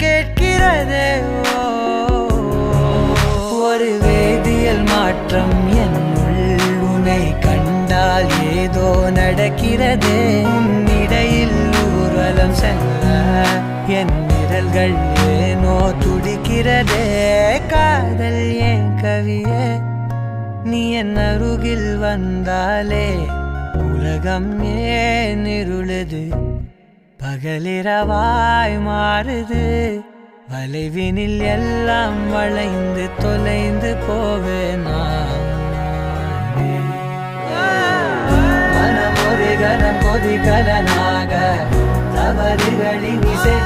கேட்கிறதே. ஒரு வேதியியல் மாற்றம் என்னுள் உன்னை கண்டால் ஏதோ நடக்கிறதே. இடையில் ஊர்வலம் செல்ல என் விரல்கள் ஏனோ துடிக்கிறதே. காதல் ஏன் கவியே, நீ என் அருகில் வந்தாலே உலகம் ஏன் இருளுது, பகலிரவாய் மாறுது. வளைவினில் எல்லாம் வளைந்து தொலைந்து போவேனா. மனம் ஒரு கணம் கொதிகலனாக தவறுகளின் இசை